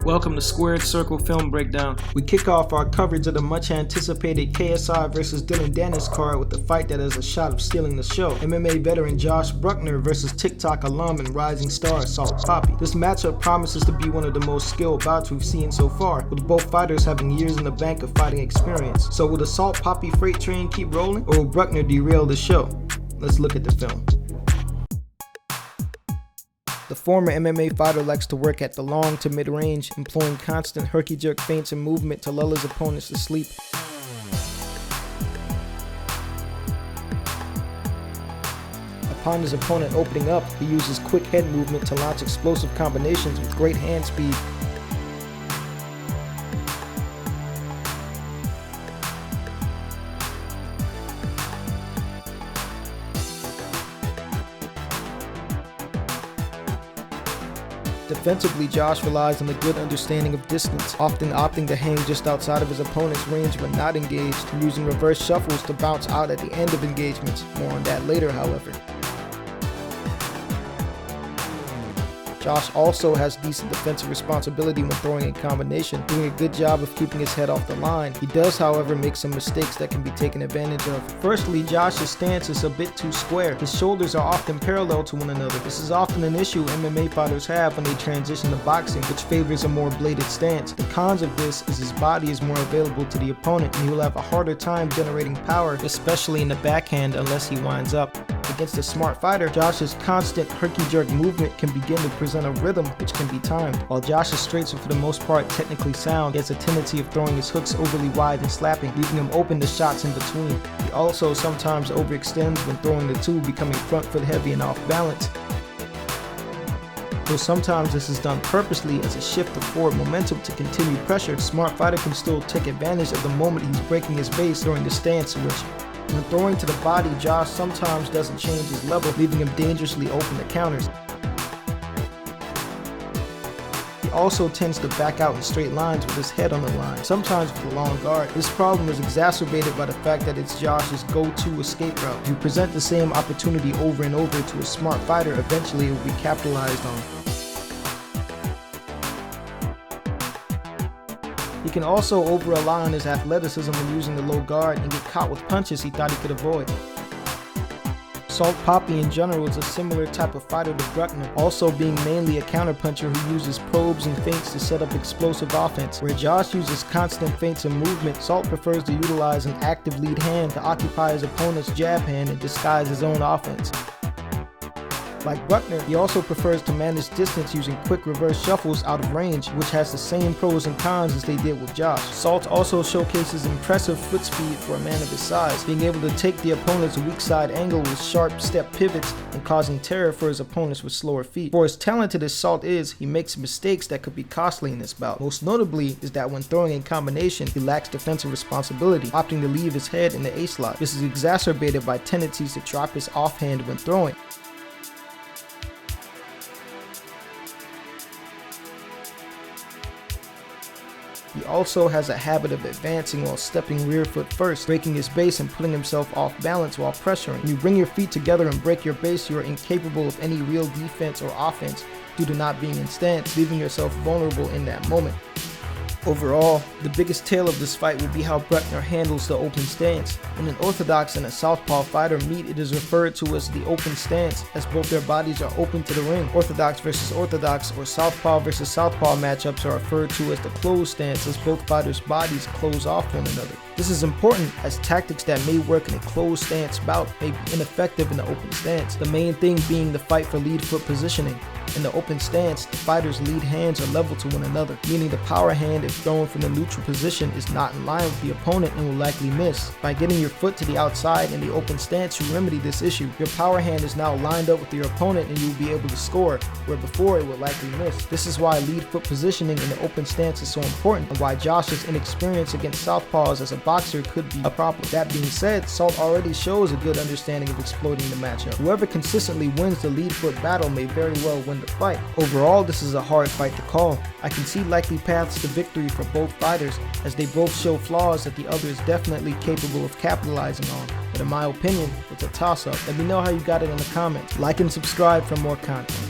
Welcome to Squared Circle Film Breakdown. We kick off our coverage of the much anticipated KSI vs Dylan Dennis card with the fight that has a shot of stealing the show. MMA veteran Josh Bruckner versus TikTok alum and rising star Salt Papi. This matchup promises to be one of the most skilled bouts we've seen so far, with both fighters having years in the bank of fighting experience. So will the Salt Papi freight train keep rolling, or will Bruckner derail the show? Let's look at the film. The former MMA fighter likes to work at the long to mid-range, employing constant herky-jerk feints and movement to lull his opponents to sleep. Upon his opponent opening up, he uses quick head movement to launch explosive combinations with great hand speed. Defensively, Josh relies on a good understanding of distance, often opting to hang just outside of his opponent's range when not engaged, and using reverse shuffles to bounce out at the end of engagements. More on that later, however. Josh also has decent defensive responsibility when throwing in combination, doing a good job of keeping his head off the line. He does, however, make some mistakes that can be taken advantage of. Firstly, Josh's stance is a bit too square. His shoulders are often parallel to one another. This is often an issue MMA fighters have when they transition to boxing, which favors a more bladed stance. The cons of this is his body is more available to the opponent, and he will have a harder time generating power, especially in the backhand, unless he winds up. Against a smart fighter, Josh's constant herky-jerk movement can begin to present a rhythm which can be timed. While Josh's straights are for the most part technically sound, he has a tendency of throwing his hooks overly wide and slapping, leaving him open to shots in between. He also sometimes overextends when throwing the two, becoming front foot heavy and off balance. Though sometimes this is done purposely as a shift of forward momentum to continue pressure, the smart fighter can still take advantage of the moment he's breaking his base during the stance switch. When throwing to the body, Josh sometimes doesn't change his level, leaving him dangerously open to counters. He also tends to back out in straight lines with his head on the line, sometimes with a long guard. This problem is exacerbated by the fact that it's Josh's go-to escape route. If you present the same opportunity over and over to a smart fighter, eventually it will be capitalized on. He can also over-rely on his athleticism when using the low guard and get caught with punches he thought he could avoid. Salt Papi in general is a similar type of fighter to Bruckner, also being mainly a counterpuncher who uses probes and feints to set up explosive offense. Where Josh uses constant feints and movement, Salt prefers to utilize an active lead hand to occupy his opponent's jab hand and disguise his own offense. Like Bruckner, he also prefers to manage distance using quick reverse shuffles out of range, which has the same pros and cons as they did with Josh. Salt also showcases impressive foot speed for a man of his size, being able to take the opponent's weak side angle with sharp step pivots and causing terror for his opponents with slower feet. For as talented as Salt is, he makes mistakes that could be costly in this bout. Most notably is that when throwing in combination, he lacks defensive responsibility, opting to leave his head in the A-slot. This is exacerbated by tendencies to drop his offhand when throwing. He also has a habit of advancing while stepping rear foot first, breaking his base and putting himself off balance while pressuring. When you bring your feet together and break your base, you are incapable of any real defense or offense due to not being in stance, leaving yourself vulnerable in that moment. Overall, the biggest tale of this fight will be how Bruckner handles the open stance. When an orthodox and a southpaw fighter meet, it is referred to as the open stance, as both their bodies are open to the ring. Orthodox versus orthodox or southpaw versus southpaw matchups are referred to as the closed stance, as both fighters' bodies close off one another. This is important as tactics that may work in a closed stance bout may be ineffective in the open stance, the main thing being the fight for lead foot positioning. In the open stance, the fighter's lead hands are level to one another, meaning the power hand, if thrown from the neutral position, is not in line with the opponent and will likely miss. By getting your foot to the outside in the open stance, you remedy this issue. Your power hand is now lined up with your opponent and you will be able to score, where before it would likely miss. This is why lead foot positioning in the open stance is so important, and why Josh's inexperience against southpaws as a boxer could be a problem. That being said, Salt already shows a good understanding of exploiting the matchup. Whoever consistently wins the lead foot battle may very well win the fight. Overall, this is a hard fight to call. I can see likely paths to victory for both fighters, as they both show flaws that the other is definitely capable of capitalizing on. But in my opinion, it's a toss-up. Let me know how you got it in the comments. Like and subscribe for more content.